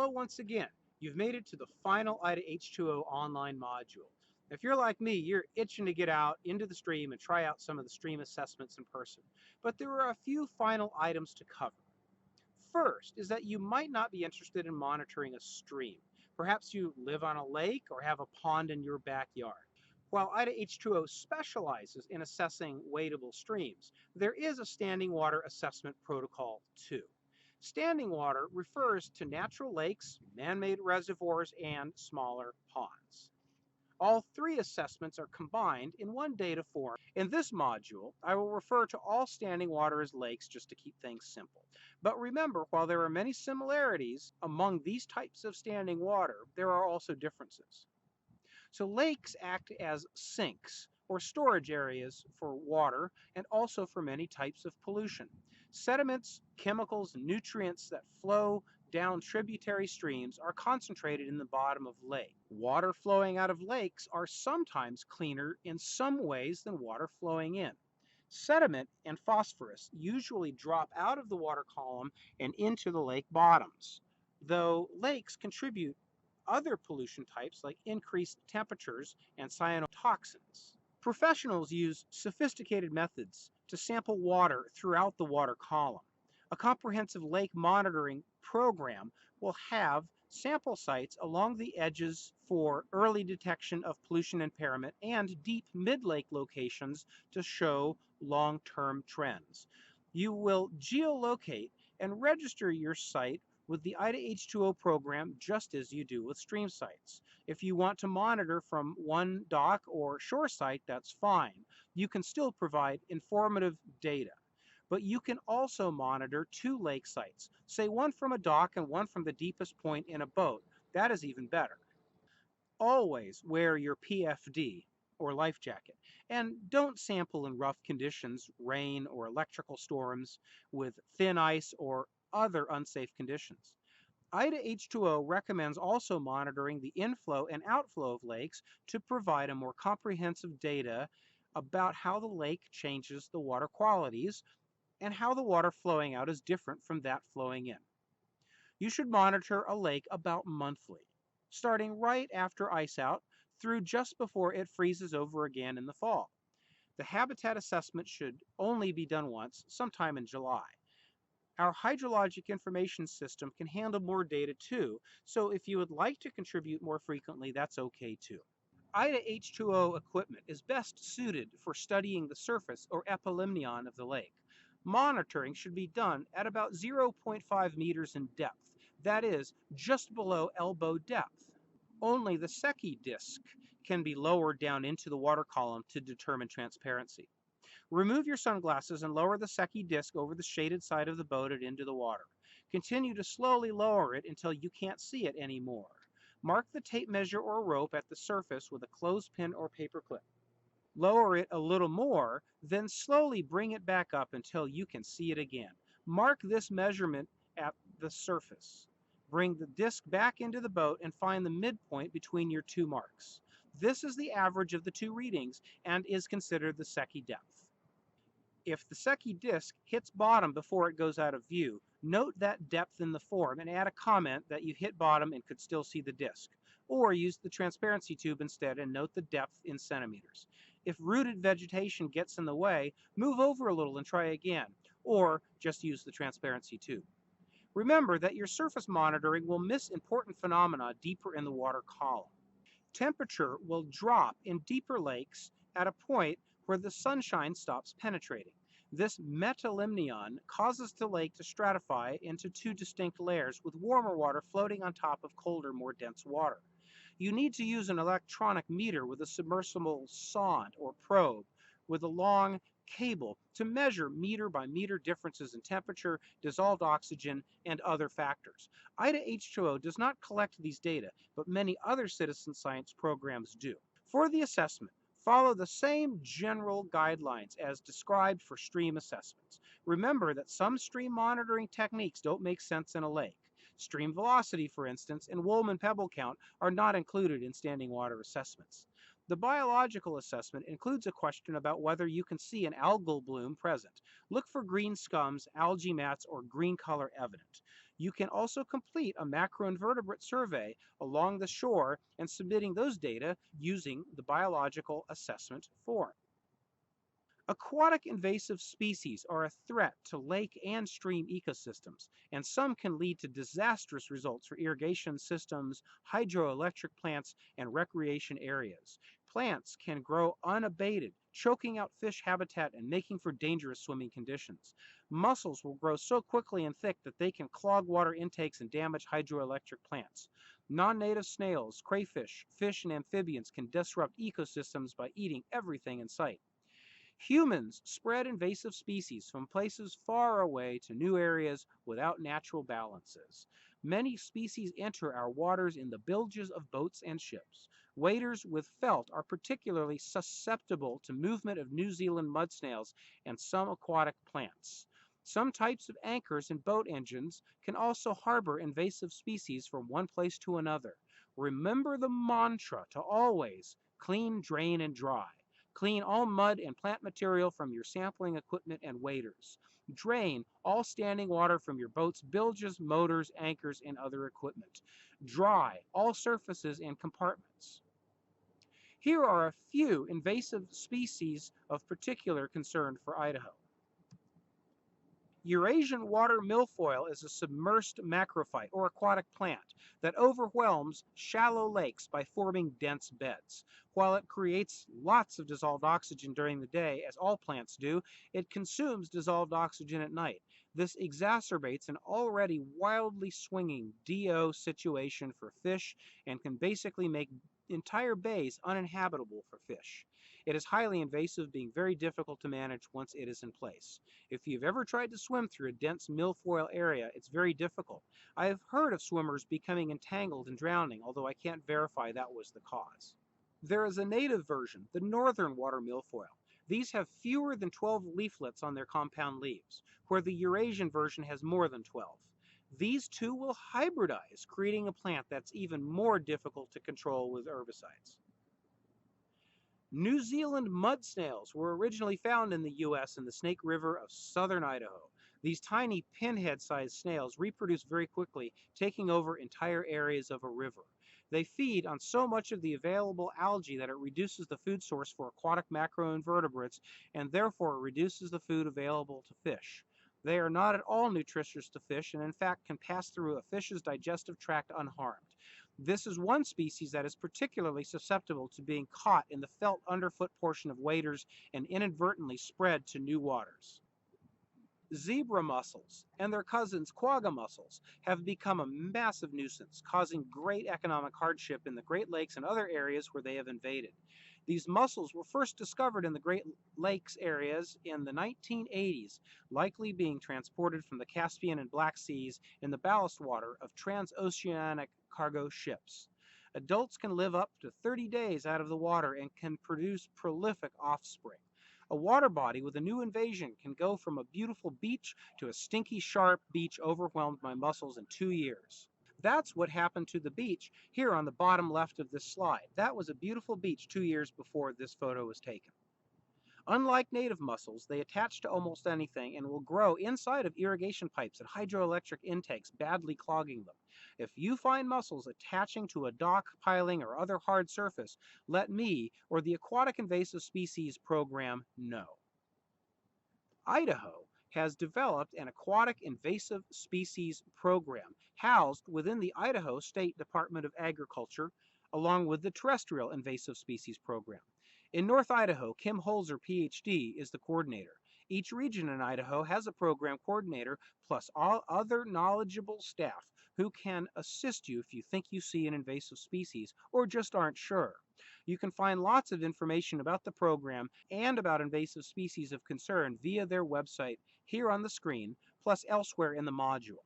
Well, once again, you've made it to the final IDAH2O online module. If you're like me, you're itching to get out into the stream and try out some of the stream assessments in person. But there are a few final items to cover. First is that you might not be interested in monitoring a stream. Perhaps you live on a lake or have a pond in your backyard. While IDAH2O specializes in assessing wadable streams, there is a standing water assessment protocol too. Standing water refers to natural lakes, man-made reservoirs, and smaller ponds. All three assessments are combined in one data form. In this module, I will refer to all standing water as lakes just to keep things simple. But remember, while there are many similarities among these types of standing water, there are also differences. So lakes act as sinks or storage areas for water and also for many types of pollution. Sediments, chemicals, and nutrients that flow down tributary streams are concentrated in the bottom of lakes. Water flowing out of lakes are sometimes cleaner in some ways than water flowing in. Sediment and phosphorus usually drop out of the water column and into the lake bottoms, though lakes contribute other pollution types like increased temperatures and cyanotoxins. Professionals use sophisticated methods to sample water throughout the water column. A comprehensive lake monitoring program will have sample sites along the edges for early detection of pollution impairment and deep mid-lake locations to show long-term trends. You will geolocate and register your site with the IDAH2O program just as you do with stream sites. If you want to monitor from one dock or shore site, that's fine. You can still provide informative data. But you can also monitor two lake sites, say one from a dock and one from the deepest point in a boat. That is even better. Always wear your PFD or life jacket, and don't sample in rough conditions, rain or electrical storms, with thin ice or other unsafe conditions. IDAH2O recommends also monitoring the inflow and outflow of lakes to provide a more comprehensive data about how the lake changes the water qualities and how the water flowing out is different from that flowing in. You should monitor a lake about monthly, starting right after ice out through just before it freezes over again in the fall. The habitat assessment should only be done once, sometime in July. Our hydrologic information system can handle more data too, so if you would like to contribute more frequently, that's okay too. IDAH2O equipment is best suited for studying the surface or epilimnion of the lake. Monitoring should be done at about 0.5 meters in depth, that is, just below elbow depth. Only the Secchi disc can be lowered down into the water column to determine transparency. Remove your sunglasses and lower the Secchi disc over the shaded side of the boat and into the water. Continue to slowly lower it until you can't see it anymore. Mark the tape measure or rope at the surface with a clothespin or paper clip. Lower it a little more, then slowly bring it back up until you can see it again. Mark this measurement at the surface. Bring the disc back into the boat and find the midpoint between your two marks. This is the average of the two readings and is considered the Secchi depth. If the Secchi disc hits bottom before it goes out of view, note that depth in the form and add a comment that you hit bottom and could still see the disc. Or use the transparency tube instead and note the depth in centimeters. If rooted vegetation gets in the way, move over a little and try again, or just use the transparency tube. Remember that your surface monitoring will miss important phenomena deeper in the water column. Temperature will drop in deeper lakes at a point where the sunshine stops penetrating. This metalimnion causes the lake to stratify into two distinct layers, with warmer water floating on top of colder, more dense water. You need to use an electronic meter with a submersible sonde or probe with a long cable to measure meter by meter differences in temperature, dissolved oxygen, and other factors. IDAH2O does not collect these data, but many other citizen science programs do. For the assessment, follow the same general guidelines as described for stream assessments. Remember that some stream monitoring techniques don't make sense in a lake. Stream velocity, for instance, and Woolman pebble count are not included in standing water assessments. The biological assessment includes a question about whether you can see an algal bloom present. Look for green scums, algae mats, or green color evident. You can also complete a macroinvertebrate survey along the shore and submitting those data using the biological assessment form. Aquatic invasive species are a threat to lake and stream ecosystems, and some can lead to disastrous results for irrigation systems, hydroelectric plants, and recreation areas. Plants can grow unabated, choking out fish habitat and making for dangerous swimming conditions. Mussels will grow so quickly and thick that they can clog water intakes and damage hydroelectric plants. Non-native snails, crayfish, fish, and amphibians can disrupt ecosystems by eating everything in sight. Humans spread invasive species from places far away to new areas without natural balances. Many species enter our waters in the bilges of boats and ships. Waders with felt are particularly susceptible to movement of New Zealand mud snails and some aquatic plants. Some types of anchors and boat engines can also harbor invasive species from one place to another. Remember the mantra to always clean, drain, and dry. Clean all mud and plant material from your sampling equipment and waders. Drain all standing water from your boat's bilges, motors, anchors, and other equipment. Dry all surfaces and compartments. Here are a few invasive species of particular concern for Idaho. Eurasian water milfoil is a submersed macrophyte or aquatic plant that overwhelms shallow lakes by forming dense beds. While it creates lots of dissolved oxygen during the day, as all plants do, it consumes dissolved oxygen at night. This exacerbates an already wildly swinging DO situation for fish and can basically make entire bays uninhabitable for fish. It is highly invasive, being very difficult to manage once it is in place. If you've ever tried to swim through a dense milfoil area, it's very difficult. I have heard of swimmers becoming entangled and drowning, although I can't verify that was the cause. There is a native version, the northern water milfoil. These have fewer than 12 leaflets on their compound leaves, where the Eurasian version has more than 12. These two will hybridize, creating a plant that's even more difficult to control with herbicides. New Zealand mud snails were originally found in the U.S. in the Snake River of southern Idaho. These tiny pinhead-sized snails reproduce very quickly, taking over entire areas of a river. They feed on so much of the available algae that it reduces the food source for aquatic macroinvertebrates and therefore reduces the food available to fish. They are not at all nutritious to fish and in fact can pass through a fish's digestive tract unharmed. This is one species that is particularly susceptible to being caught in the felt underfoot portion of waders and inadvertently spread to new waters. Zebra mussels and their cousins quagga mussels have become a massive nuisance, causing great economic hardship in the Great Lakes and other areas where they have invaded. These mussels were first discovered in the Great Lakes areas in the 1980s, likely being transported from the Caspian and Black Seas in the ballast water of transoceanic cargo ships. Adults can live up to 30 days out of the water and can produce prolific offspring. A water body with a new invasion can go from a beautiful beach to a stinky, sharp beach overwhelmed by mussels in 2 years. That's what happened to the beach here on the bottom left of this slide. That was a beautiful beach 2 years before this photo was taken. Unlike native mussels, they attach to almost anything and will grow inside of irrigation pipes and hydroelectric intakes, badly clogging them. If you find mussels attaching to a dock, piling, or other hard surface, let me or the Aquatic Invasive Species Program know. Idaho has developed an Aquatic Invasive Species Program housed within the Idaho State Department of Agriculture, along with the Terrestrial Invasive Species Program. In North Idaho, Kim Holzer, PhD, is the coordinator. Each region in Idaho has a program coordinator plus all other knowledgeable staff who can assist you if you think you see an invasive species or just aren't sure. You can find lots of information about the program and about invasive species of concern via their website here on the screen, plus elsewhere in the module.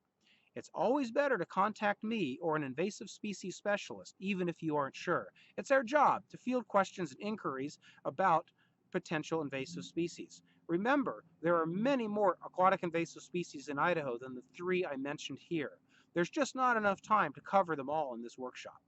It's always better to contact me or an invasive species specialist, even if you aren't sure. It's our job to field questions and inquiries about potential invasive species. Remember, there are many more aquatic invasive species in Idaho than the 3 I mentioned here. There's just not enough time to cover them all in this workshop.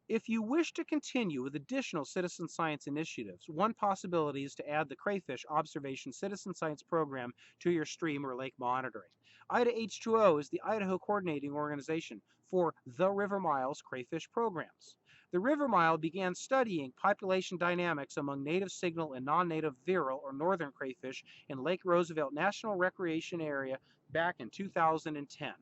If you wish to continue with additional citizen science initiatives, one possibility is to add the Crayfish Observation Citizen Science Program to your stream or lake monitoring. IDAH2O is the Idaho coordinating organization for the River Mile's crayfish programs. The River Mile began studying population dynamics among native signal and non-native virile or northern crayfish in Lake Roosevelt National Recreation Area back in 2010.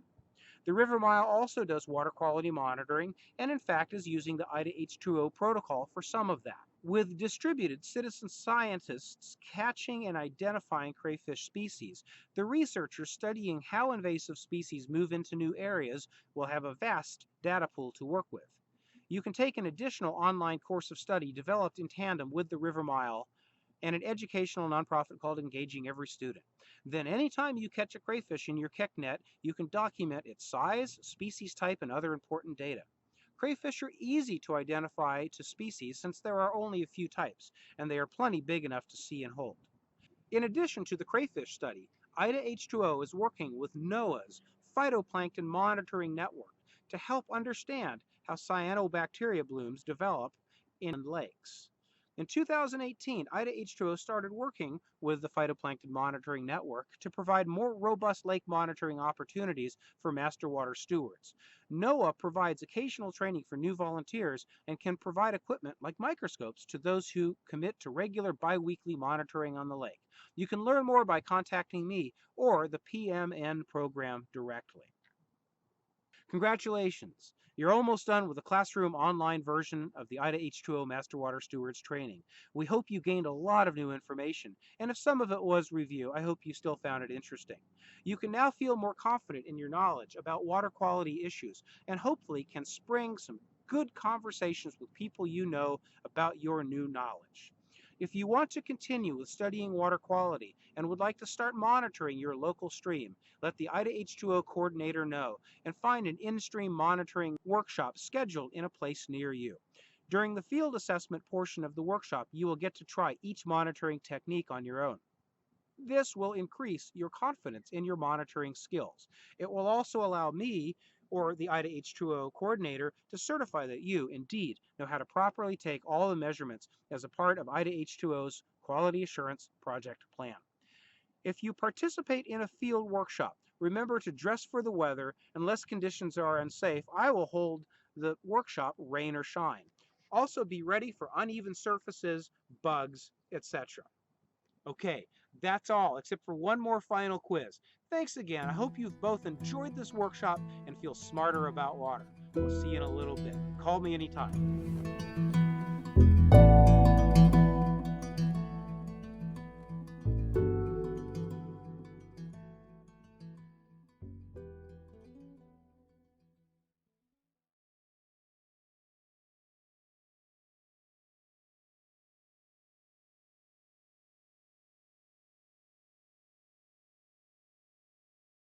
The River Mile also does water quality monitoring and in fact is using the IDAH2O protocol for some of that. With distributed citizen scientists catching and identifying crayfish species, the researchers studying how invasive species move into new areas will have a vast data pool to work with. You can take an additional online course of study developed in tandem with the River Mile and an educational nonprofit called Engaging Every Student. Then anytime you catch a crayfish in your Keck net, you can document its size, species type, and other important data. Crayfish are easy to identify to species since there are only a few types, and they are plenty big enough to see and hold. In addition to the crayfish study, IDAH2O is working with NOAA's Phytoplankton Monitoring Network to help understand how cyanobacteria blooms develop in lakes. In 2018, IDAH2O started working with the Phytoplankton Monitoring Network to provide more robust lake monitoring opportunities for master water stewards. NOAA provides occasional training for new volunteers and can provide equipment like microscopes to those who commit to regular biweekly monitoring on the lake. You can learn more by contacting me or the PMN program directly. Congratulations! You're almost done with the classroom online version of the IDAH2O Master Water Stewards training. We hope you gained a lot of new information, and if some of it was review, I hope you still found it interesting. You can now feel more confident in your knowledge about water quality issues and hopefully can spring some good conversations with people you know about your new knowledge. If you want to continue with studying water quality and would like to start monitoring your local stream, let the IDAH2O coordinator know and find an in-stream monitoring workshop scheduled in a place near you. During the field assessment portion of the workshop, you will get to try each monitoring technique on your own. This will increase your confidence in your monitoring skills. It will also allow me or the IDAH2O coordinator to certify that you, indeed, know how to properly take all the measurements as a part of IDAH2O's Quality Assurance Project Plan. If you participate in a field workshop, remember to dress for the weather. Unless conditions are unsafe, I will hold the workshop rain or shine. Also be ready for uneven surfaces, bugs, etc. Okay, that's all except for one more final quiz. Thanks again. I hope you've both enjoyed this workshop and feel smarter about water. We'll see you in a little bit. Call me anytime.